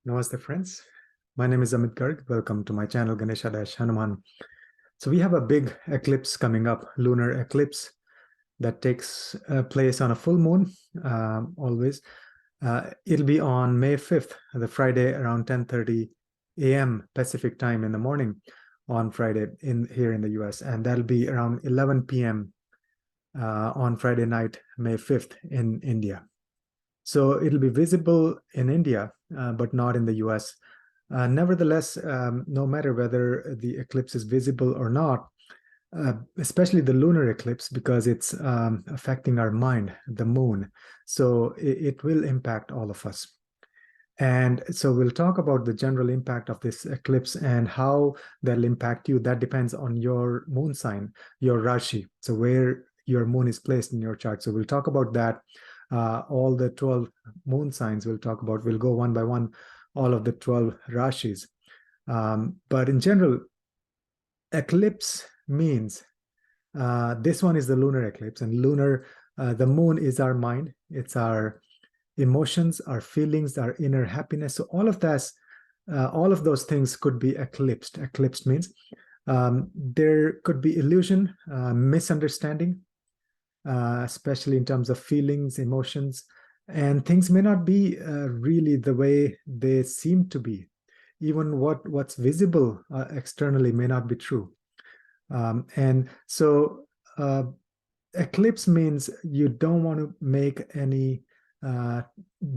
Namaste friends. My name is Amit Garg. Welcome to my channel Ganesha-Hanuman. So we have a big eclipse coming up, lunar eclipse, that takes place on a full moon always. It'll be on May 5th, the Friday around 10:30 a.m. Pacific time in the morning on Friday here in the US. And that'll be around 11 p.m. On Friday night, May 5th in India. So it'll be visible in India, but not in the US. Nevertheless, no matter whether the eclipse is visible or not, especially the lunar eclipse, because it's affecting our mind, the moon, so it will impact all of us. And so we'll talk about the general impact of this eclipse and how that'll impact you. That depends on your moon sign, your Rashi, so where your moon is placed in your chart. So we'll talk about that. All the 12 moon signs we'll talk about. We'll go one by one, all of the 12 Rashis. But in general, eclipse means, this one is the lunar eclipse, and lunar, the moon is our mind. It's our emotions, our feelings, our inner happiness. So all of that, all of those things could be eclipsed. Eclipsed means there could be illusion, misunderstanding, especially in terms of feelings, emotions, and things may not be really the way they seem to be. Even what's visible externally may not be true. And so eclipse means you don't want to make any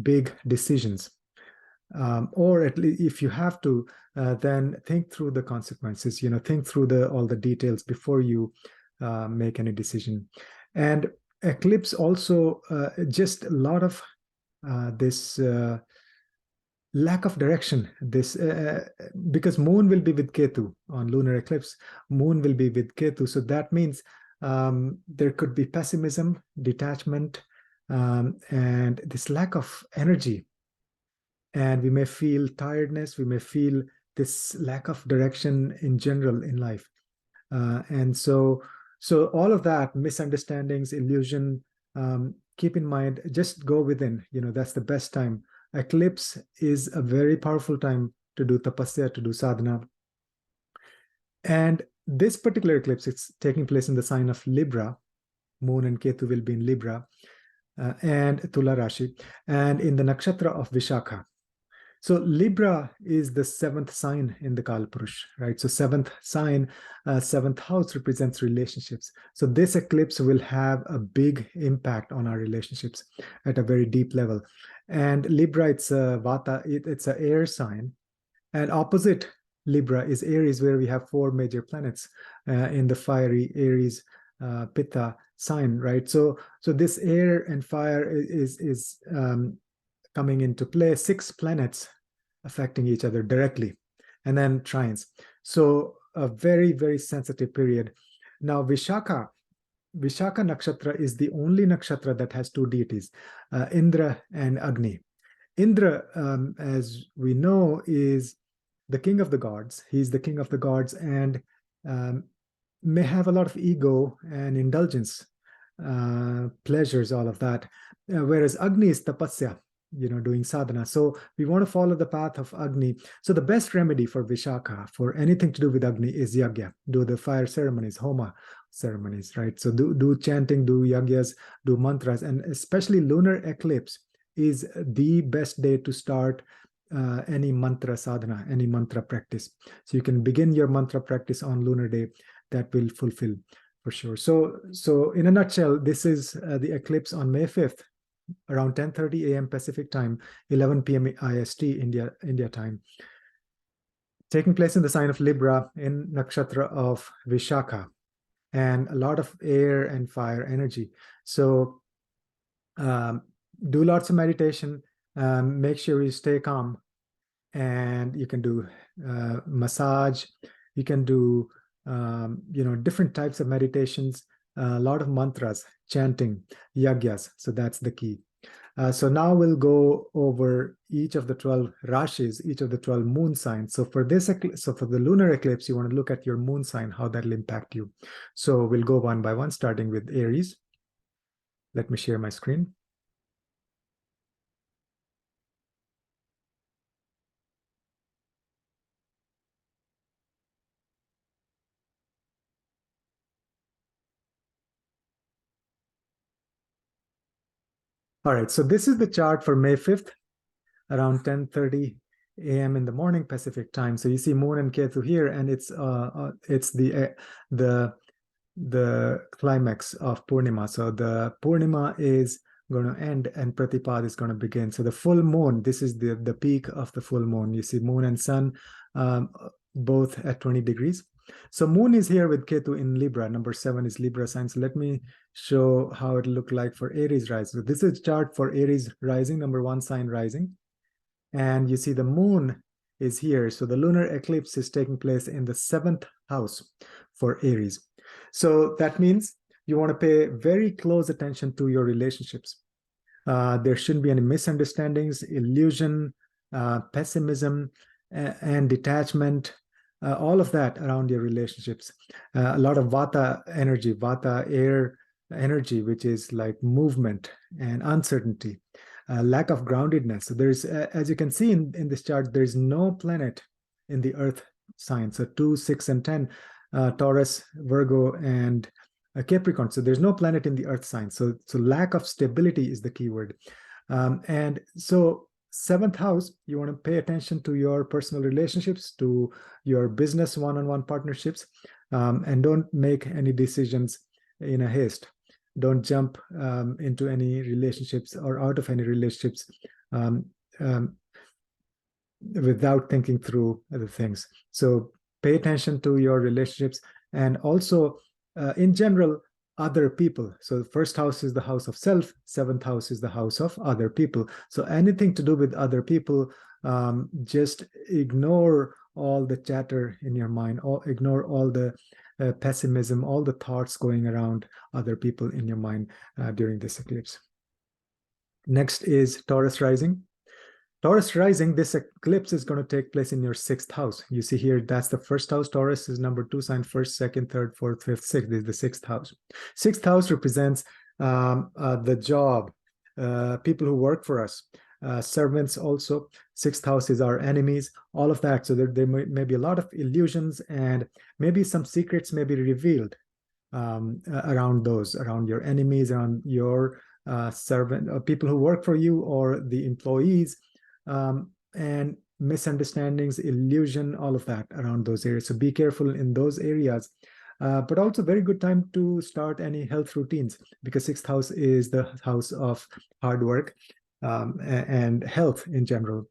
big decisions. Or at least if you have to, then think through the consequences, think through all the details before you make any decision. And eclipse also just a lot of this lack of direction. This because moon will be with Ketu on lunar eclipse. Moon will be with Ketu, so that means there could be pessimism, detachment, and this lack of energy. And we may feel tiredness. We may feel this lack of direction in general in life, and so all of that, misunderstandings, illusion, keep in mind, just go within, that's the best time. Eclipse is a very powerful time to do tapasya, to do sadhana. And this particular eclipse, it's taking place in the sign of Libra. Moon and Ketu will be in Libra and Tula Rashi, and in the nakshatra of Vishakha. So Libra is the 7th sign in the Kalpurush, right? So 7th sign, 7th house represents relationships. So this eclipse will have a big impact on our relationships at a very deep level. And Libra, it's a Vata, it's an air sign. And opposite Libra is Aries, where we have 4 major planets in the fiery Aries Pitta sign, right? So this air and fire is coming into play, 6 planets affecting each other directly, and then trines. So a very, very sensitive period. Now, Vishakha nakshatra is the only nakshatra that has 2 deities, Indra and Agni. Indra, as we know, is the king of the gods. He's the king of the gods and may have a lot of ego and indulgence, pleasures, all of that. Whereas Agni is tapasya, doing sadhana. So we want to follow the path of Agni. So the best remedy for Vishakha, for anything to do with Agni, is yagya. Do the fire ceremonies, homa ceremonies, right? So do chanting, do yagyas, do mantras, and especially lunar eclipse is the best day to start any mantra sadhana, any mantra practice. So you can begin your mantra practice on lunar day. That will fulfill for sure. So in a nutshell, this is the eclipse on May 5th, around 10:30 a.m. Pacific time, 11 p.m. IST, India time. Taking place in the sign of Libra in nakshatra of Vishakha, and a lot of air and fire energy. So do lots of meditation, make sure you stay calm, and you can do massage, you can do different types of meditations, a lot of mantras, chanting, yagyas. So that's the key. So now we'll go over each of the 12 Rashis, each of the 12 moon signs. So for the lunar eclipse, you want to look at your moon sign, how that'll impact you. So we'll go one by one, starting with Aries. Let me share my screen. All right, so this is the chart for May 5th, around 10:30 a.m. in the morning Pacific time. So you see Moon and Ketu here, and it's the climax of Purnima. So the Purnima is going to end and Pratipad is going to begin. So the full moon, this is the peak of the full moon. You see Moon and Sun both at 20 degrees. So Moon is here with Ketu in Libra. Number 7 is Libra sign. So let me show how it look like for Aries rising. So this is chart for Aries rising, number 1 sign rising. And you see the moon is here. So the lunar eclipse is taking place in the 7th house for Aries. So that means you want to pay very close attention to your relationships. There shouldn't be any misunderstandings, illusion, pessimism, and detachment, all of that around your relationships. A lot of Vata energy, Vata air energy, which is like movement and uncertainty. Lack of groundedness. So there's, as you can see in this chart, there's no planet in the Earth sign. So 2, 6, and 10, Taurus, Virgo, and Capricorn. So there's no planet in the Earth sign. So lack of stability is the key word. And so 7th house, you want to pay attention to your personal relationships, to your business one-on-one partnerships, and don't make any decisions in a haste. Don't jump into any relationships or out of any relationships without thinking through other things. So pay attention to your relationships, and also in general, other people. So the 1st house is the house of self, 7th house is the house of other people. So anything to do with other people, just ignore all the chatter in your mind, or ignore all the pessimism, all the thoughts going around other people in your mind during this eclipse. Next is Taurus rising. Taurus rising, this eclipse is going to take place in your 6th house. You see here, that's the 1st house. Taurus is number 2 sign, 1st, 2nd, 3rd, 4th, 5th, 6th. This is the 6th house. 6th house represents the job, people who work for us, servants also. 6th house is our enemies, all of that. So there may be a lot of illusions, and maybe some secrets may be revealed around those, around your enemies, around your servant, people who work for you, or the employees, and misunderstandings, illusion, all of that around those areas. So be careful in those areas. But also very good time to start any health routines, because 6th house is the house of hard work and health in general.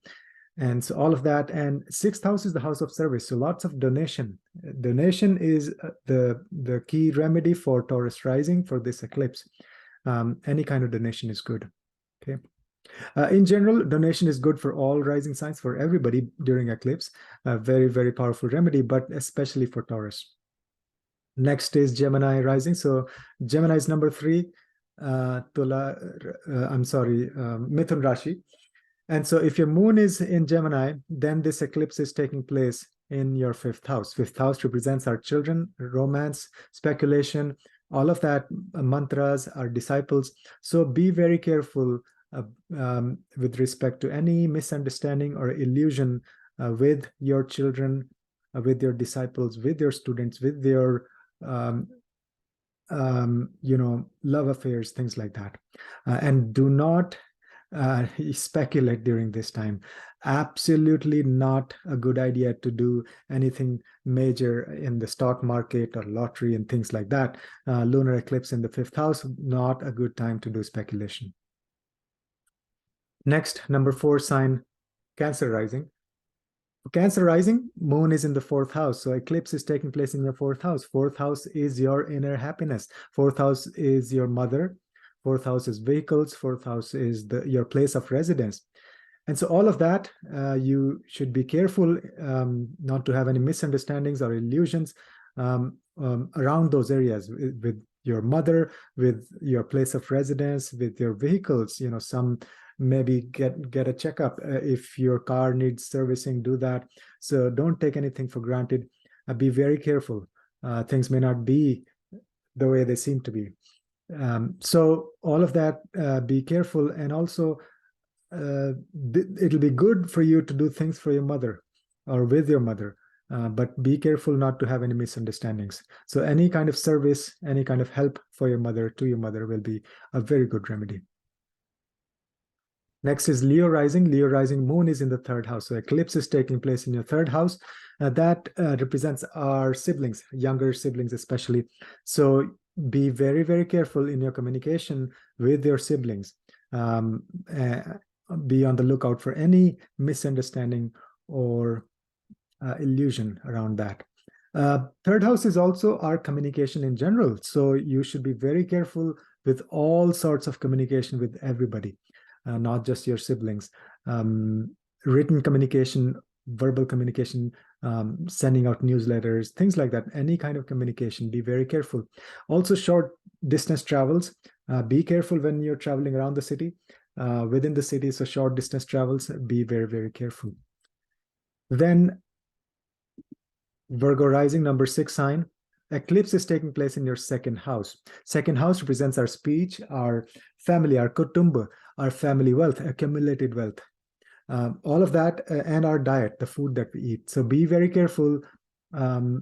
And so all of that. And 6th house is the house of service. So lots of donation. Donation is the key remedy for Taurus rising for this eclipse. Any kind of donation is good. Okay. In general, donation is good for all rising signs, for everybody during eclipse. A very, very powerful remedy, but especially for Taurus. Next is Gemini rising. So Gemini is number 3, Mithun Rashi. And so if your moon is in Gemini, then this eclipse is taking place in your 5th house. 5th house represents our children, romance, speculation, all of that, mantras, our disciples. So be very careful with respect to any misunderstanding or illusion with your children, with your disciples, with your students, with your love affairs, things like that. And do not speculate during this time. Absolutely not a good idea to do anything major in the stock market or lottery and things like that. Lunar eclipse in the 5th house, not a good time to do speculation. Next, number 4 sign, Cancer rising. Cancer rising, moon is in the 4th house. So eclipse is taking place in your 4th house. 4th house is your inner happiness. 4th house is your mother. 4th house is vehicles. 4th house is your place of residence. And so all of that, you should be careful not to have any misunderstandings or illusions around those areas with your mother, with your place of residence, with your vehicles. Some maybe get a checkup. If your car needs servicing, do that. So don't take anything for granted. Be very careful. Things may not be the way they seem to be. So all of that, be careful. And also, it'll be good for you to do things for your mother or with your mother, but be careful not to have any misunderstandings. So any kind of service, any kind of help for your mother, to your mother, will be a very good remedy. Next is Leo rising. Leo rising moon is in the third house. So eclipse is taking place in your third house. That represents our siblings, younger siblings especially. So be very, very careful in your communication with your siblings. Um, uh, be on the lookout for any misunderstanding or illusion around that. Third house is also our communication in general. So you should be very careful with all sorts of communication with everybody, not just your siblings. Written communication, verbal communication, sending out newsletters, things like that. Any kind of communication, be very careful. Also, short distance travels. Be careful when you're traveling around the city, within the city. So short distance travels, be very, very careful. Then Virgo rising, number 6 sign. Eclipse is taking place in your second house. Second house represents our speech, our family, our kutumba, our family wealth, accumulated wealth. All of that and our diet, the food that we eat. So be very careful.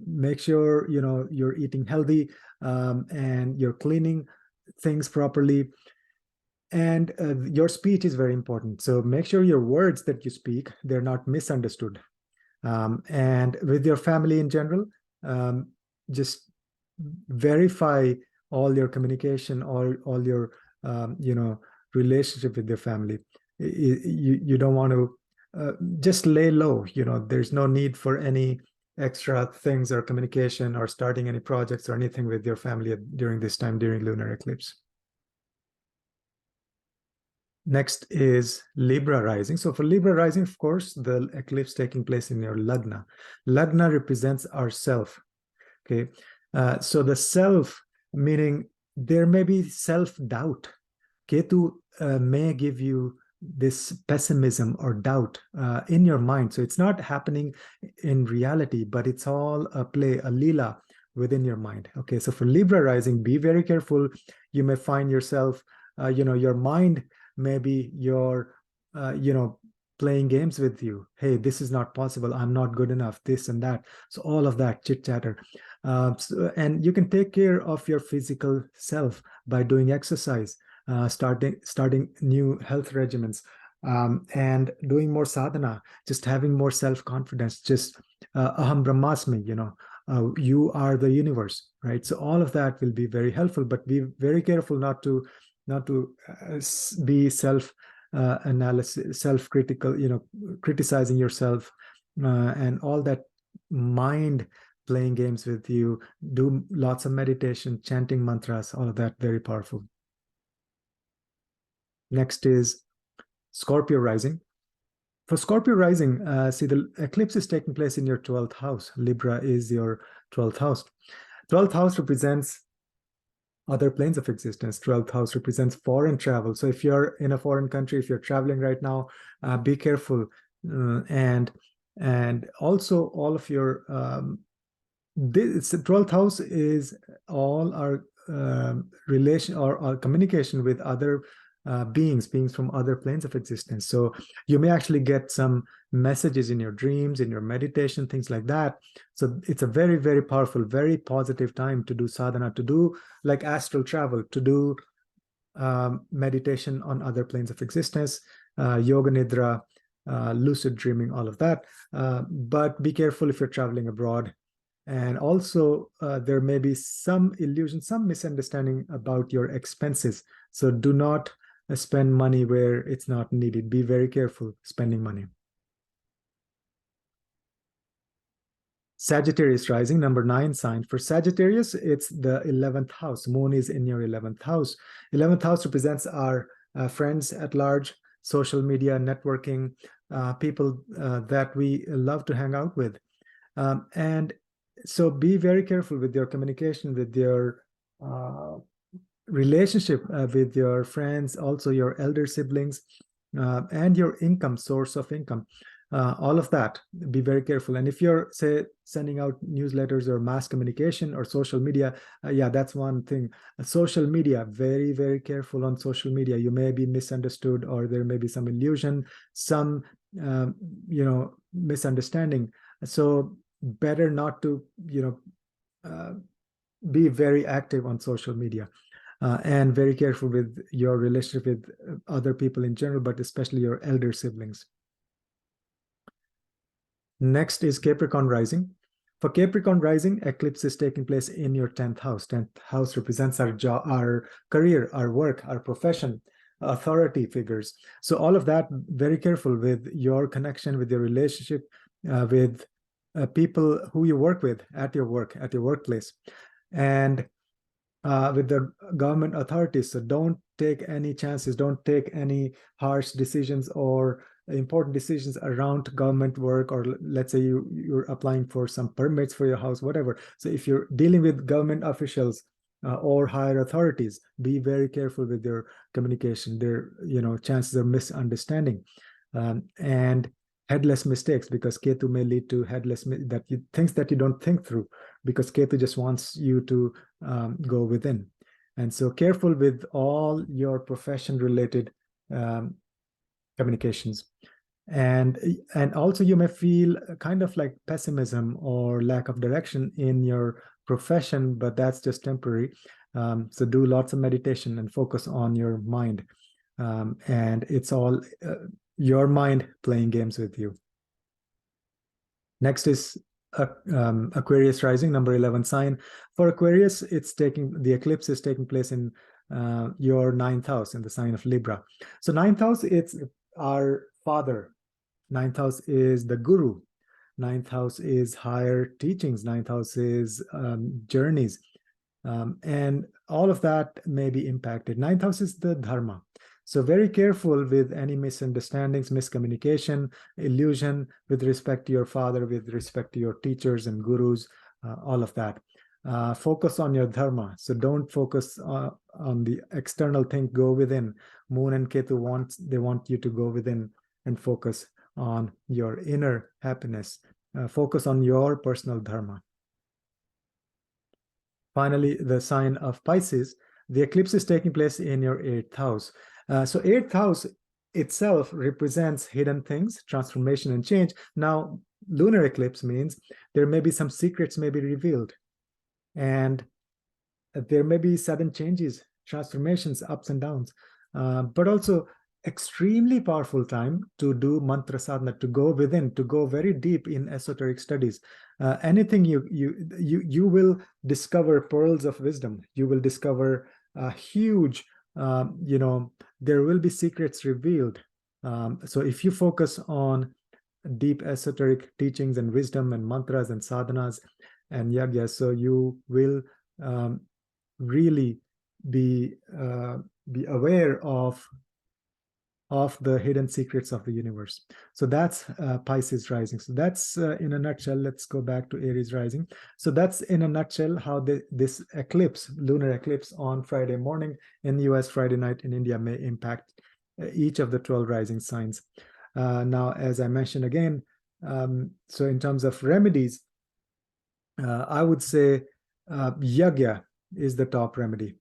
Make sure you're eating healthy and you're cleaning things properly. And your speech is very important. So make sure your words that you speak, they're not misunderstood. And with your family in general, just verify all your communication, all your relationship with your family. You don't want to just lay low. There's no need for any extra things or communication or starting any projects or anything with your family during this time, during lunar eclipse. Next is Libra rising. So for Libra rising, of course, the eclipse taking place in your Lagna. Lagna represents our self. Okay. So the self, meaning there may be self-doubt. Ketu may give you this pessimism or doubt in your mind. So it's not happening in reality, but it's all a play, a lila within your mind. Okay. So for Libra rising, be very careful. You may find yourself, your mind maybe you're playing games with you. Hey, this is not possible, I'm not good enough, this and that. So all of that chit chatter. And you can take care of your physical self by doing exercise, starting new health regimens, and doing more sadhana, just having more self-confidence, just aham brahmasmi, you are the universe, right? So all of that will be very helpful, but be very careful not to be analysis, self-critical, criticizing yourself, and all that mind playing games with you. Do lots of meditation, chanting mantras, all of that, very powerful. Next is Scorpio rising. For Scorpio rising, see, the eclipse is taking place in your 12th house. Libra is your 12th house. 12th house represents other planes of existence. 12th house represents foreign travel. So if you're in a foreign country, if you're traveling right now, be careful. And also all of your this 12th house is all our relation or our communication with other beings from other planes of existence. So you may actually get some messages in your dreams, in your meditation, things like that. So it's a very, very powerful, very positive time to do sadhana, to do like astral travel, to do meditation on other planes of existence, yoga nidra, lucid dreaming, all of that. But be careful if you're traveling abroad. And also, there may be some illusion, some misunderstanding about your expenses. So do not spend money where it's not needed. Be very careful spending money. Sagittarius rising, number 9 sign. For Sagittarius, it's the 11th house. Moon is in your 11th house. 11th house represents our friends at large, social media, networking, people that we love to hang out with. And so be very careful with your communication, with your relationship with your friends, also your elder siblings, and your income, source of income. All of that, be very careful. And if you're, say, sending out newsletters or mass communication or social media, yeah, that's one thing. Social media, very, very careful on social media. You may be misunderstood, or there may be some illusion, some, misunderstanding. So better not to, be very active on social media. and very careful with your relationship with other people in general, but especially your elder siblings. Next is Capricorn rising. For Capricorn rising, eclipse is taking place in your 10th house. 10th house represents our job, our career, our work, our profession, authority figures. So all of that, very careful with your connection, with your relationship, with people who you work with at your work, at your workplace, and with the government authorities. So don't take any chances, don't take any harsh decisions or important decisions around government work, or let's say you're applying for some permits for your house, whatever. So if you're dealing with government officials or higher authorities, be very careful with your communication. There, chances of misunderstanding and headless mistakes, because Ketu may lead to headless things that you don't think through, because Ketu just wants you to go within. And so careful with all your profession related communications. And also you may feel kind of like pessimism or lack of direction in your profession, but that's just temporary. So do lots of meditation and focus on your mind. And it's all your mind playing games with you. Next is Aquarius rising, number 11 sign. For Aquarius, the eclipse is taking place in your 9th house, in the sign of Libra. So 9th house, it's our father. 9th house is the guru. 9th house is higher teachings. 9th house is journeys. And all of that may be impacted. 9th house is the dharma. So very careful with any misunderstandings, miscommunication, illusion with respect to your father, with respect to your teachers and gurus, all of that. Focus on your dharma. So don't focus on the external thing. Go within. Moon and Ketu want you to go within and focus on your inner happiness. Focus on your personal dharma. Finally, the sign of Pisces. The eclipse is taking place in your 8th house. So 8th house itself represents hidden things, transformation and change. Now, lunar eclipse means there may be some secrets may be revealed, and there may be sudden changes, transformations, ups and downs, but also extremely powerful time to do mantra sadhana, to go within, to go very deep in esoteric studies. Anything you will discover pearls of wisdom. You will discover huge, there will be secrets revealed. So if you focus on deep esoteric teachings and wisdom and mantras and sadhanas and yagyas, so you will really be aware of the hidden secrets of the universe. So that's Pisces rising. So that's in a nutshell. Let's go back to Aries rising. So that's in a nutshell how this eclipse, lunar eclipse on Friday morning in the US, Friday night in India, may impact each of the 12 rising signs. Now, as I mentioned again, so in terms of remedies, I would say yagya is the top remedy.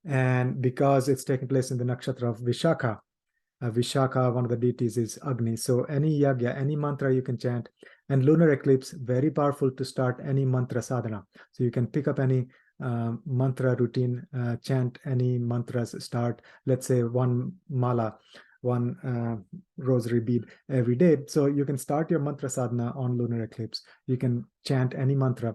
And because it's taking place in the nakshatra of Vishakha, Vishakha, one of the deities, is Agni. So any yagya, any mantra you can chant. And lunar eclipse, very powerful to start any mantra sadhana. So you can pick up any mantra routine, chant any mantras, start, let's say, one mala, one rosary bead every day. So you can start your mantra sadhana on lunar eclipse. You can chant any mantra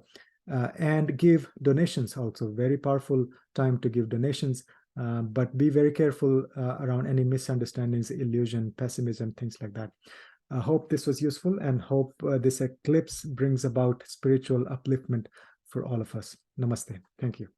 and give donations also. Very powerful time to give donations. But be very careful around any misunderstandings, illusion, pessimism, things like that. I hope this was useful, and hope this eclipse brings about spiritual upliftment for all of us. Namaste. Thank you.